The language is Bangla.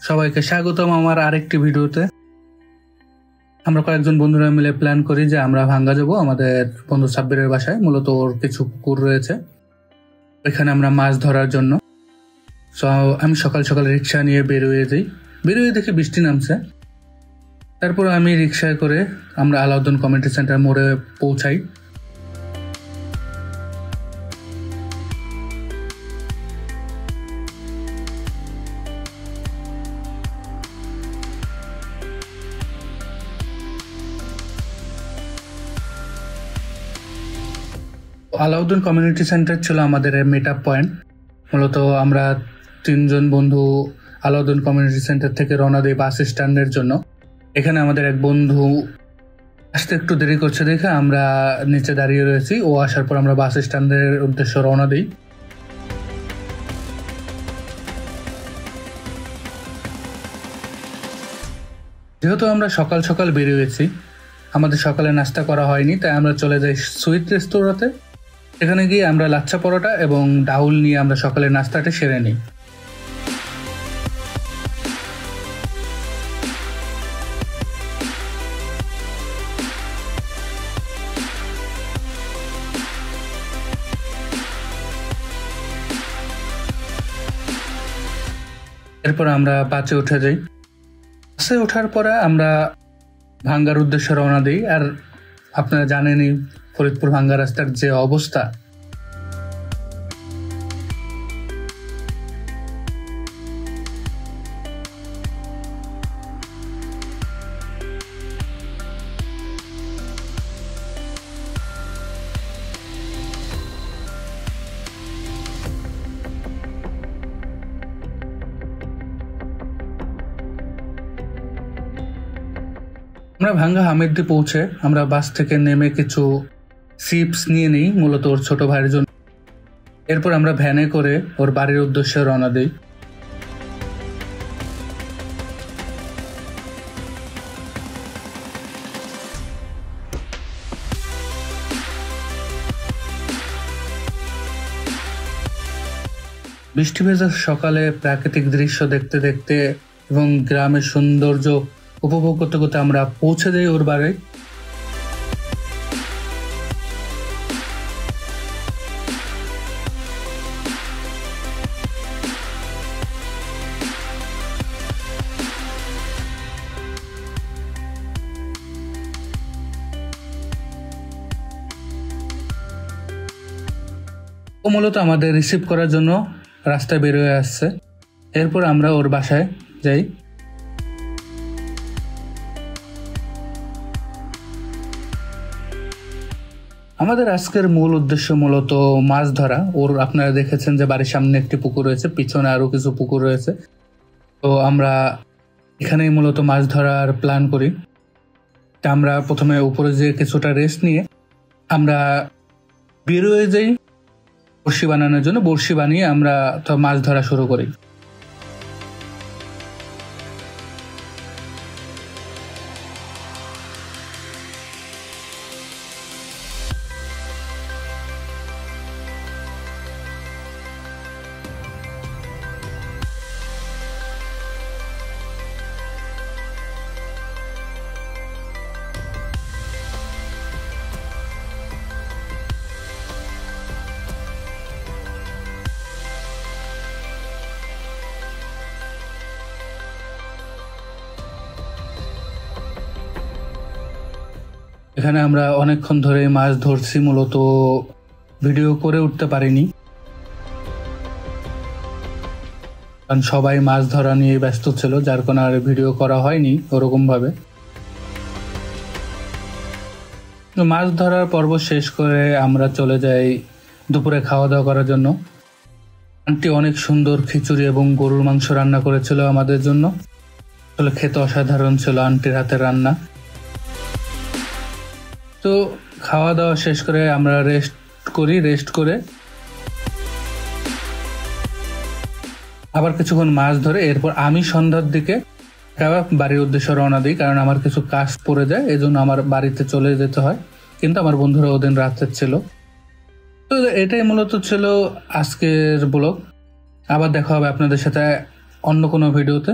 সবাইকে স্বাগতম আমার আরেকটি ভিডিওতে। আমরা কয়েকজন বন্ধুরা মিলে প্ল্যান করি যে আমরা ভাঙ্গা যাব আমাদের বন্ধু সাব্বিরের বাসায়। মূলত ওর কিছু পুকুর রয়েছে, এখানে আমরা মাছ ধরার জন্য। সো আমি সকাল সকাল রিক্সা নিয়ে বেরোয়ে দেখি বৃষ্টি নামছে। তারপর আমি রিক্সায় করে আমরা আলাউদ্দিন কমিউনিটি সেন্টার মোড়ে পৌঁছাই। আলাউদ্দিন কমিউনিটি সেন্টার ছিল আমাদের মিট আপ পয়েন্ট। মূলত আমরা তিনজন বন্ধু আলাউদ্দিন কমিউনিটি সেন্টার থেকে রওনা দিই বাস স্ট্যান্ডের জন্য। এখানে আমাদের এক বন্ধু আসতে একটু দেরি করছে দেখে আমরা নিচে দাঁড়িয়ে রয়েছি। ও আসার পর আমরা বাস স্ট্যান্ডের উদ্দেশ্যে রওনা দিই। যেহেতু আমরা সকাল সকাল বেরিয়েছি, আমাদের সকালে নাস্তা করা হয়নি, তাই আমরা চলে যাই সুইট রেস্তোরাঁতে। এখানে গিয়ে আমরা লাচ্ছা পরোটা এবং ডাউল নিয়ে আমরা সকালের নাস্তাটা সেরে নিই। এরপর আমরা বাসে উঠে যাই। বাসে ওঠার পরে আমরা ভাঙ্গার উদ্দেশ্যে রওনা দিই। আর আপনারা জানেনই ফরিদপুর ভাঙ্গা রাস্তার যে অবস্থা। আমরা ভাঙ্গা হামিদদি পৌঁছে আমরা বাস থেকে নেমে কিছু চিপস নিয়ে নিই, মূলত ওর ছোট ভাইয়ের জন্য। এরপর আমরা ভ্যানে করে ওর বাড়ির উদ্দেশ্যে রওনা দিই। বৃষ্টি ভেজা সকালে প্রাকৃতিক দৃশ্য দেখতে দেখতে এবং গ্রামের সৌন্দর্য উপভোগ করতে করতে আমরা পৌঁছে যাই ওর বাড়ি। ও মূলত আমাদের রিসিভ করার জন্য রাস্তায় বের হয়ে আসছে। এরপর আমরা ওর বাসায় যাই। আমাদের আজকের মূল উদ্দেশ্য মূলত মাছ ধরা। ওর আপনারা দেখেছেন যে বাড়ির সামনে একটি পুকুর রয়েছে, পিছনে আরো কিছু পুকুর রয়েছে। তো আমরা এখানেই মূলত মাছ ধরার প্ল্যান করি। তা আমরা প্রথমে উপরে যে কিছুটা রেস্ট নিয়ে আমরা বেরোয়ে যাই বড়শি বানানোর জন্য। বড়শি বানিয়ে আমরা তো মাছ ধরা শুরু করি। এখানে আমরা অনেকক্ষণ ধরে মাছ ধরছি, মূলত ভিডিও করে উঠতে পারিনি কারণ সবাই মাছ ধরা নিয়ে ব্যস্ত ছিল, যার কোনো আর ভিডিও করা হয়নি ওরকম ভাবে। মাছ ধরার পর্ব শেষ করে আমরা চলে যাই দুপুরে খাওয়া দাওয়া করার জন্য। আন্টি অনেক সুন্দর খিচুড়ি এবং গরুর মাংস রান্না করেছিল আমাদের জন্য। আসলে খেতে অসাধারণ ছিল আন্টির হাতের রান্না। তো খাওয়া দাওয়া শেষ করে আমরা রেস্ট করে আবার কিছুক্ষণ মাছ ধরে এরপর আমি সন্ধ্যার দিকে বাড়ির উদ্দেশ্যে রওনা দিই, কারণ আমার কিছু কাজ পড়ে যায়, এজন্য আমার বাড়িতে চলে যেতে হয়। কিন্তু আমার বন্ধুরা ওদিন রাতের ছিল। তো এটাই মূলত ছিল আজকের ব্লগ। আবার দেখা হবে আপনাদের সাথে অন্য কোনো ভিডিওতে।